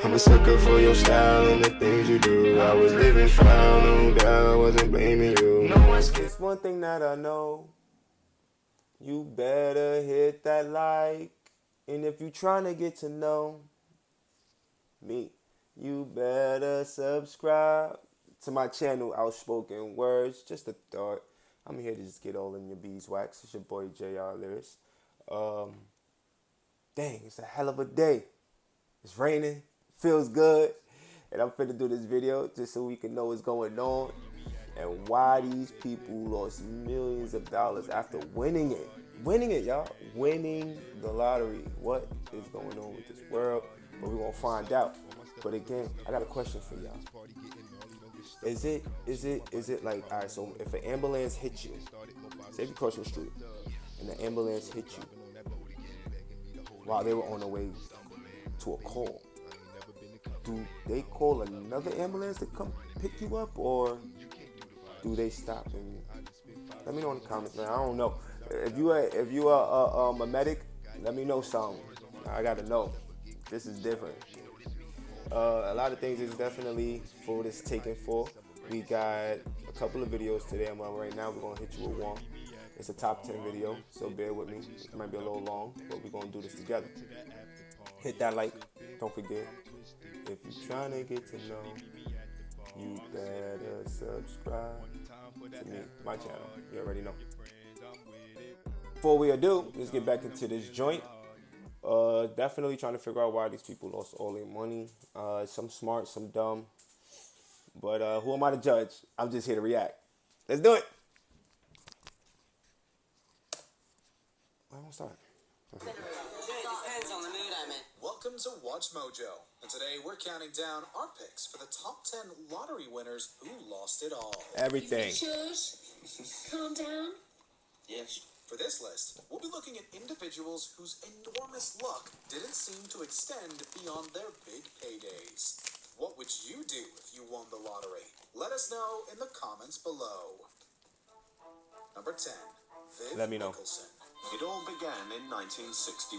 I'm a sucker for your style and the things you do. I was living foul, no doubt, I wasn't blaming you. It's one thing that I know. You better hit that like. And if you trying to get to know me, you better subscribe to my channel, Outspoken Words. Just a thought. I'm here to just get all in your beeswax. It's your boy jayare. Dang, it's a hell of a day. It's raining, feels good, and I'm finna do this video just so we can know what's going on and why these people lost millions of dollars after winning it. Winning it, y'all. Winning the lottery. What is going on with this world? But we're gonna find out. But again, I got a question for y'all. Is it like, all right, so if an ambulance hits you, say you cross the street, and the ambulance hit you while they were on their way to a call, do they call another ambulance to come pick you up, or do they stop and let me know in the comments, man? I don't know. If you are a medic, let me know something. I gotta know. This is different. A lot of things is definitely for this taken for. We got a couple of videos today. Right now we're gonna hit you with one. It's a top 10 video, so bear with me. It might be a little long, but we're gonna do this together. Hit that like. Don't forget. If you're trying to get to know, you better subscribe to me, my channel. You already know. Before we ado, let's get back into this joint. Definitely trying to figure out why these people lost all their money. Some smart, some dumb. But who am I to judge? I'm just here to react. Let's do it. I won't start. Okay. Depends on the mood I'm in. Welcome to Watch Mojo, and today we're counting down our picks for the top 10 lottery winners who lost it all. Everything. Calm down. Yes. For this list, we'll be looking at individuals whose enormous luck didn't seem to extend beyond their big paydays. What would you do if you won the lottery? Let us know in the comments below. Number 10, Viv Let me know. Nicholson. It all began in 1961,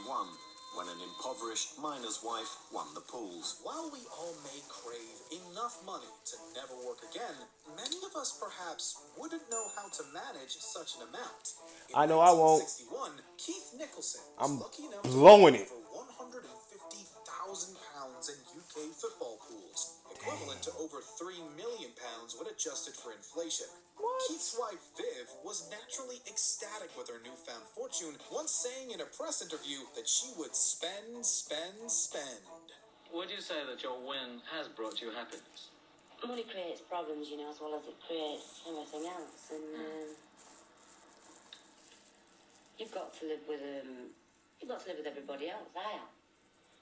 when an impoverished miner's wife won the pools. While we all may crave enough money to never work again, many of us perhaps wouldn't know how to manage such an amount. In I know I won't. 1961, Keith Nicholson was I'm lucky enough blowing to it. win over £150,000 in UK football pools, equivalent to over £3 million when adjusted for inflation. Keith's wife, Viv, was naturally ecstatic with her newfound fortune, once saying in a press interview that she would spend. Would you say that your win has brought you happiness? Money creates problems, you know, as well as it creates everything else. And you've got to live with everybody else.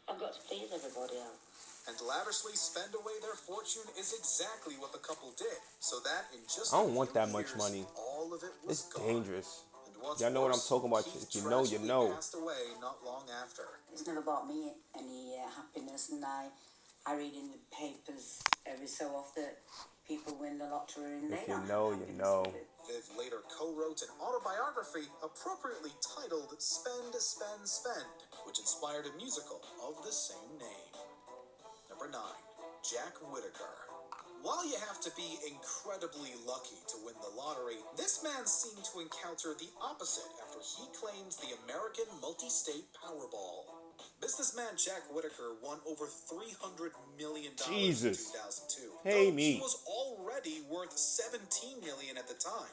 I've got to please everybody else. And lavishly spend away their fortune is exactly what the couple did. So that in just I don't want that much years, money. all of it was It's gone. dangerous. And what's Y'all know what I'm worse, talking about. Keith If you know, you tragically know. passed away not long after. It's never brought me any happiness, and I read in the papers every so often that people win the lottery and If they you don't know, have you happiness know. with it. Viv later co-wrote an autobiography appropriately titled Spend, which inspired a musical of the same name. Number 9, Jack Whittaker. While you have to be incredibly lucky to win the lottery, this man seemed to encounter the opposite after he claims the American multi-state Powerball. Businessman Jack Whittaker won over $300 million Jesus. in 2002. Pay though me. He was already worth $17 million at the time.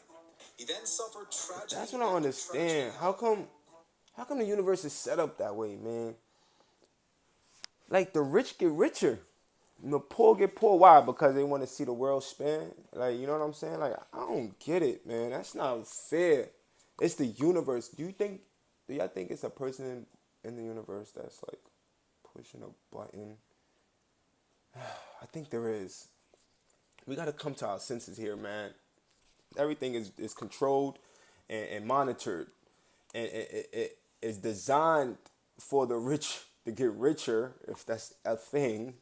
He then suffered tragedy. That's what I don't understand. How come the universe is set up that way, man? Like, the rich get richer. And the poor get poor. Why? Because they want to see the world spin? Like, you know what I'm saying? Like, I don't get it, man. That's not fair. It's the universe. Do y'all think it's a person in the universe that's, like, pushing a button? I think there is. We got to come to our senses here, man. Everything is controlled and monitored. And it is designed for the rich to get richer, if that's a thing,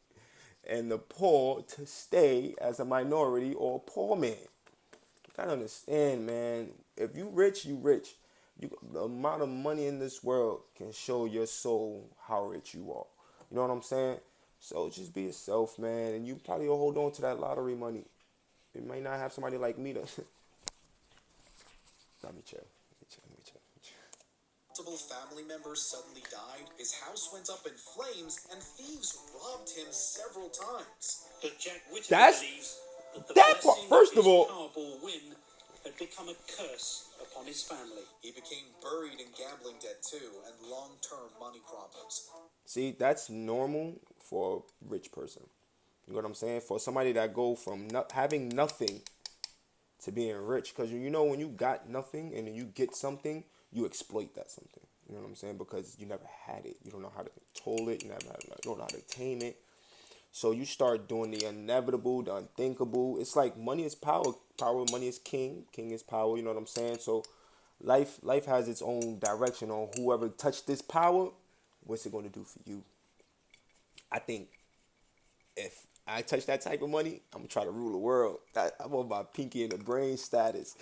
and the poor to stay as a minority or a poor man. You gotta understand, man. If you rich, you rich. The amount of money in this world can show your soul how rich you are. You know what I'm saying? So just be yourself, man, and you probably will hold on to that lottery money. You might not have somebody like me to. Let me chill. Let me chill. Let me chill. Let me chill. Multiple family members suddenly died, his house went up in flames, and thieves robbed him several times. But Jack Whittaker That's believes that the that part. blessing First of of his all, Powerball win had become a curse upon his family. He became buried in gambling debt too, and long-term money problems. see, that's normal for a rich person. You know what I'm saying? For somebody that go from not having nothing to being rich, because you know when you got nothing and then you get something, you exploit that something. You know what I'm saying? Because you never had it, you don't know how to control it, you don't know how to tame it. So you start doing the inevitable, the unthinkable. It's like money is power, power, money is king, king is power. You know what I'm saying? So life has its own direction on whoever touched this power. What's it going to do for you? I think if I touch that type of money, I'm gonna try to rule the world. I'm on my pinky in the brain status.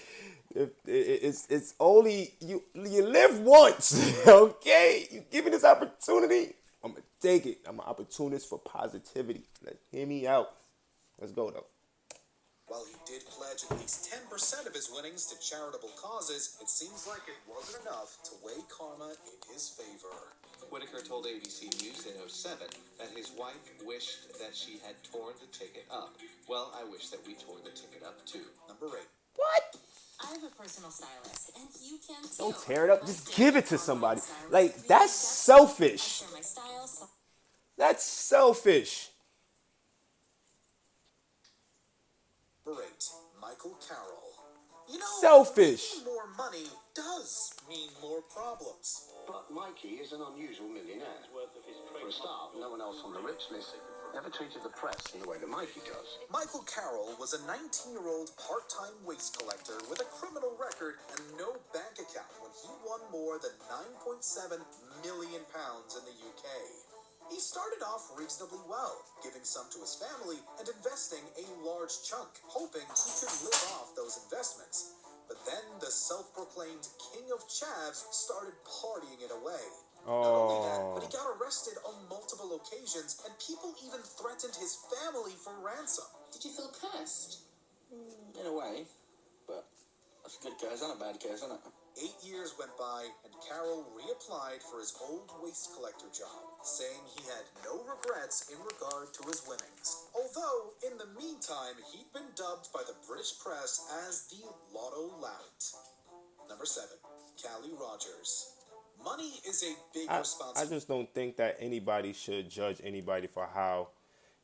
If it's only you live once, okay? You give me this opportunity, I'm gonna take it. I'm an opportunist for positivity. Let's hear me out. Let's go though. While he did pledge at least 10% of his winnings to charitable causes, it seems like it wasn't enough to weigh karma in his favor. Whitaker told ABC News in '07 that his wife wished that she had torn the ticket up. Well, I wish that we tore the ticket up too. Number 8. What? I have a personal stylist, and you can too. Don't tear it up. My Just stylist give it to online somebody. stylist Like really that's gets me. selfish. I share my style, so That's selfish. Number 8. Michael Carroll. You know, Selfish. making more money does mean more problems. But Mikey is an unusual millionaire. For a start, no one else on the rich list ever treated the press in the way that Mikey does. Michael Carroll was a 19-year-old part-time waste collector with a criminal record and no bank account when he won more than £9.7 million in the UK. He started off reasonably well, giving some to his family and investing a large chunk, hoping he could live off those investments. But then the self-proclaimed king of chavs started partying it away. Not only that, but he got arrested on multiple occasions, and people even threatened his family for ransom. did you feel cursed? In a way, but that's a good curse and a bad curse, isn't it? 8 years went by, and Carroll reapplied for his old waste collector job, saying he had no regrets in regard to his winnings. Although, in the meantime, he'd been dubbed by the British press as the Lotto Lout. Number 7. Callie Rogers. Money is a big I responsibility. just don't think that anybody should judge anybody for how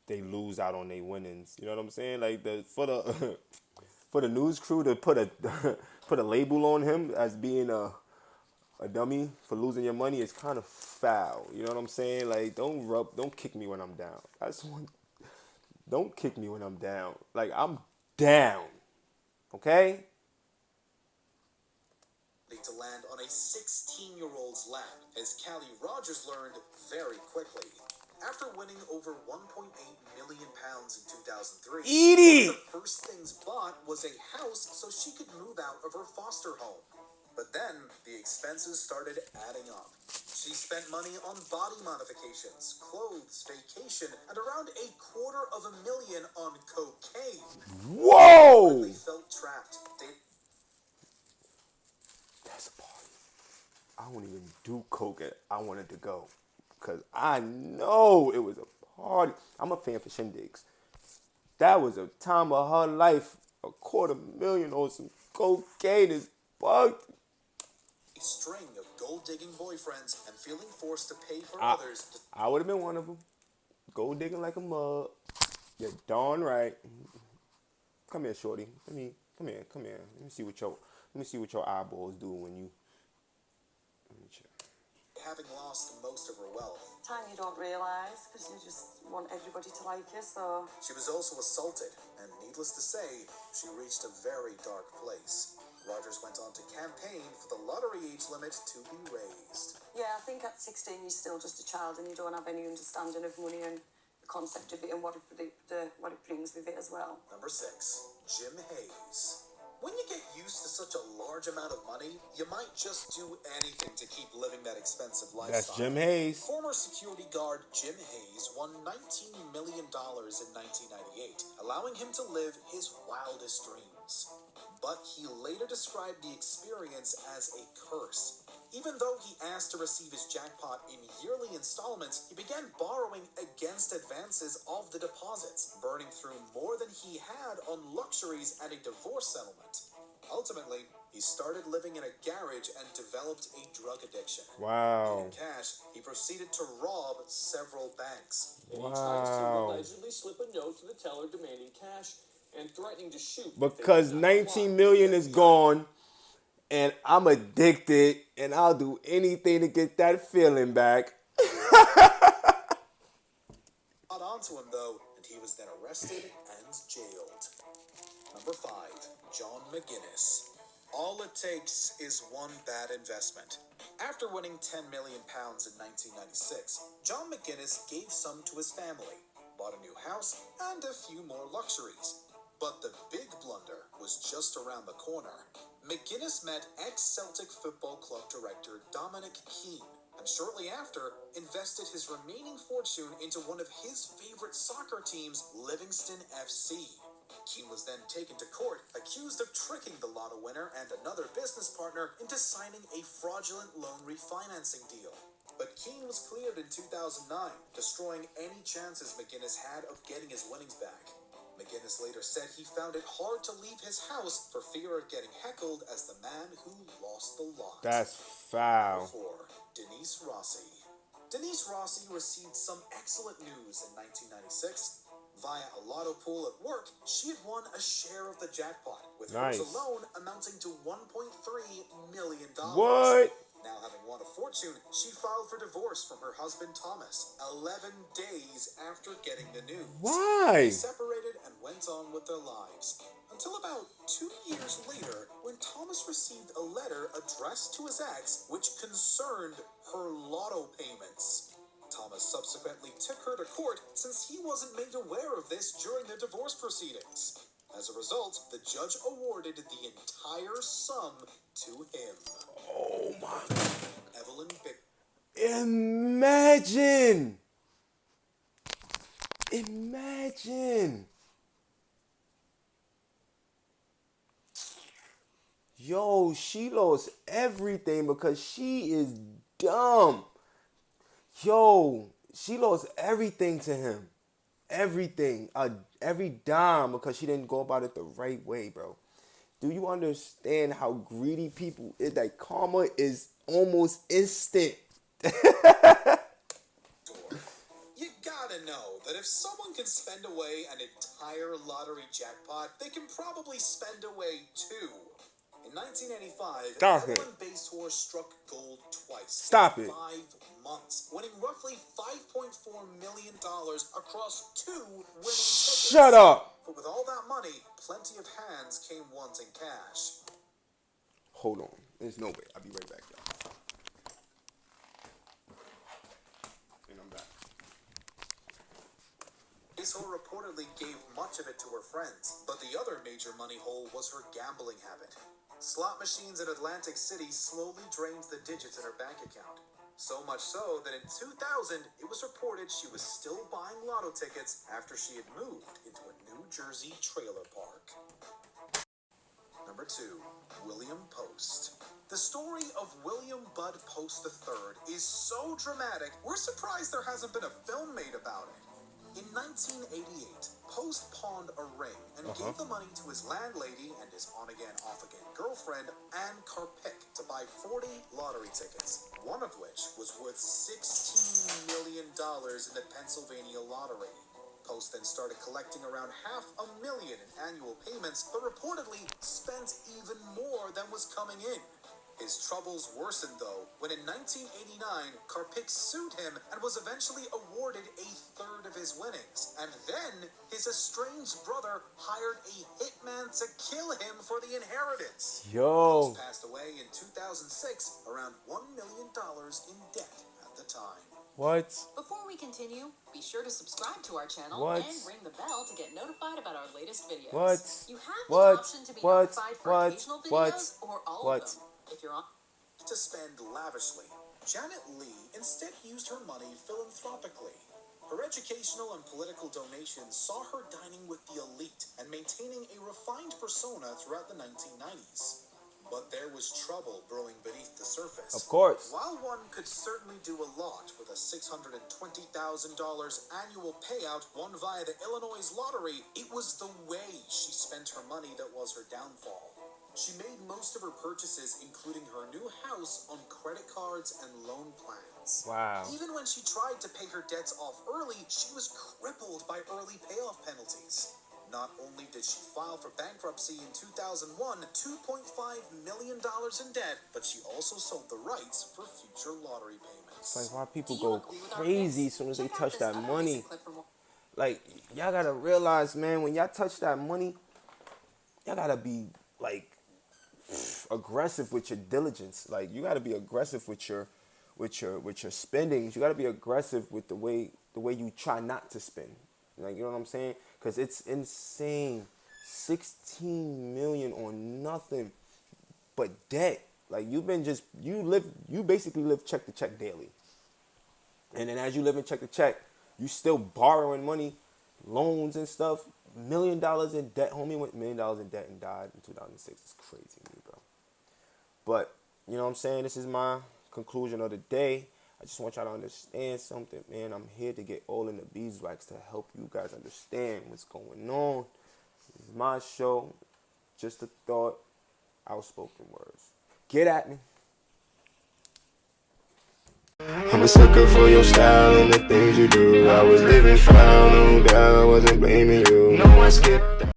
they lose out on their winnings. You know what I'm saying? Like for the for the news crew to put a put a label on him as being a dummy for losing your money is kind of foul. You know what I'm saying? Like don't kick me when I'm down. That's one. Don't kick me when I'm down. Like I'm down. Okay? To land on a 16-year-old's lap, as Callie Rogers learned very quickly. After winning over £1.8 million in 2003, Edie! one of the first things bought was a house so she could move out of her foster home. But then the expenses started adding up. She spent money on body modifications, clothes, vacation, and around $250,000 on cocaine. Whoa! They felt trapped. That's a party. I won't even do coke. I wanted to go because I know it was a party. I'm a fan for shindigs. That was a time of her life. $250,000 on some cocaine is bugged. A string of gold-digging boyfriends and feeling forced to pay for I others. would have been one of them. Gold digging like a mug. You're darn right. Come here, shorty. Come here. Let me see what your eyeballs do when you. Let me check. Having lost most of her wealth. Time you don't realise because you just want everybody to like you, so. She was also assaulted, and needless to say, she reached a very dark place. Rogers went on to campaign for the lottery age limit to be raised. Yeah, I think at 16 you're still just a child and you don't have any understanding of money and the concept of it and what it brings with it as well. Number 6, Jim Hayes. When you get used to such a large amount of money, you might just do anything to keep living that expensive lifestyle. That's Jim Hayes. Former security guard Jim Hayes won $19 million in 1998, allowing him to live his wildest dreams. But he later described the experience as a curse. Even though he asked to receive his jackpot in yearly installments, he began borrowing against advances of the deposits, burning through more than he had on luxuries and a divorce settlement. Ultimately, he started living in a garage and developed a drug addiction. Wow. Needing cash, he proceeded to rob several banks. Wow. He tries to allegedly slip a note to the teller demanding cash and threatening to shoot. Because 19 million is gone, and I'm addicted, and I'll do anything to get that feeling back. Got onto him though, and he was then arrested and jailed. Number 5, John McGinnis. All it takes is one bad investment. After winning £10 million in 1996, John McGinnis gave some to his family, bought a new house, and a few more luxuries. But the big blunder was just around the corner. McGinnis met ex-Celtic Football Club director Dominic Keane, and shortly after, invested his remaining fortune into one of his favorite soccer teams, Livingston FC. Keane was then taken to court, accused of tricking the lotto winner and another business partner into signing a fraudulent loan refinancing deal. But Keane was cleared in 2009, destroying any chances McGinnis had of getting his winnings back. McGinnis later said he found it hard to leave his house for fear of getting heckled as the man who lost the lot. That's foul. 4. Denise Rossi. Denise Rossi received some excellent news in 1996. Via a lotto pool at work, she had won a share of the jackpot, with hers alone amounting to $1.3 million. What? Now having won a fortune, she filed for divorce from her husband Thomas 11 days after getting the news. Why? They separated and went on with their lives. Until about 2 years later, when Thomas received a letter addressed to his ex, which concerned her lotto payments. Thomas subsequently took her to court since he wasn't made aware of this during the divorce proceedings. As a result, the judge awarded the entire sum to him. Oh my. Evelyn Bick. Imagine. Imagine. Yo, she lost everything because she is dumb. Yo, she lost everything to him. Everything. Every dime because she didn't go about it the right way, bro. Do you understand how greedy people is? That karma is almost instant. You gotta know that if someone can spend away an entire lottery jackpot, they can probably spend away 2. In 1985, Evelyn Basehorse struck gold twice in 5 months, winning roughly $5.4 million across 2 winning tickets. Shut up! But with all that money, plenty of hands came wanting cash. Hold on. There's no way. I'll be right back, y'all. And I'm back. Basehorse reportedly gave much of it to her friends, but the other major money hole was her gambling habit. Slot machines in Atlantic City slowly drained the digits in her bank account. So much so that in 2000, it was reported she was still buying lotto tickets after she had moved into a New Jersey trailer park. Number 2, William Post. The story of William Bud Post III is so dramatic, we're surprised there hasn't been a film made about it. In 1988, Post pawned a ring and gave the money to his landlady and his on-again, off-again girlfriend, Ann Karpik, to buy 40 lottery tickets, one of which was worth $16 million in the Pennsylvania lottery. Post then started collecting around $500,000 in annual payments, but reportedly spent even more than was coming in. His troubles worsened, though, when in 1989, Karpik sued him and was eventually awarded a third of his winnings. And then, his estranged brother hired a hitman to kill him for the inheritance. Post passed away in 2006, around $1 million in debt at the time. What? Before we continue, be sure to subscribe to our channel What? and ring the bell to get notified about our latest videos. What? You have the What? option to be What? notified for What? occasional What? videos or all What? of them. If you're on To spend lavishly, Janet Leigh instead used her money philanthropically. Her educational and political donations saw her dining with the elite and maintaining a refined persona throughout the 1990s. But there was trouble brewing beneath the surface. Of course. While one could certainly do a lot with a $620,000 annual payout won via the Illinois lottery, it was the way she spent her money that was her downfall. She made most of her purchases, including her new house, on credit cards and loan plans. Wow. Even when she tried to pay her debts off early, she was crippled by early payoff penalties. Not only did she file for bankruptcy in 2001, $2.5 million in debt, but she also sold the rights for future lottery payments. It's like why people Do you go agree with our crazy picks? as soon as they Check out touch this that other money. recent clip from- Like, y'all gotta realize, man, when y'all touch that money, y'all gotta be like aggressive with your diligence. Like, you gotta be aggressive with your spendings. You gotta be aggressive with the way you try not to spend. Like, you know what I'm saying? Because it's insane. 16 million on nothing but debt. Like, you basically live check to check daily. And then as you live in check to check, you still borrowing money, loans and stuff. $1 million in debt. Homie went $1 million in debt and died in 2006. It's crazy to me, bro. But, you know what I'm saying? This is my conclusion of the day. I just want y'all to understand something, man. I'm here to get all in the beeswax to help you guys understand what's going on. This is my show. Just a thought. Outspoken words. Get at me. I'm a sucker for your style and the things you do. I was living foul, no doubt, I wasn't blaming you. No one skipped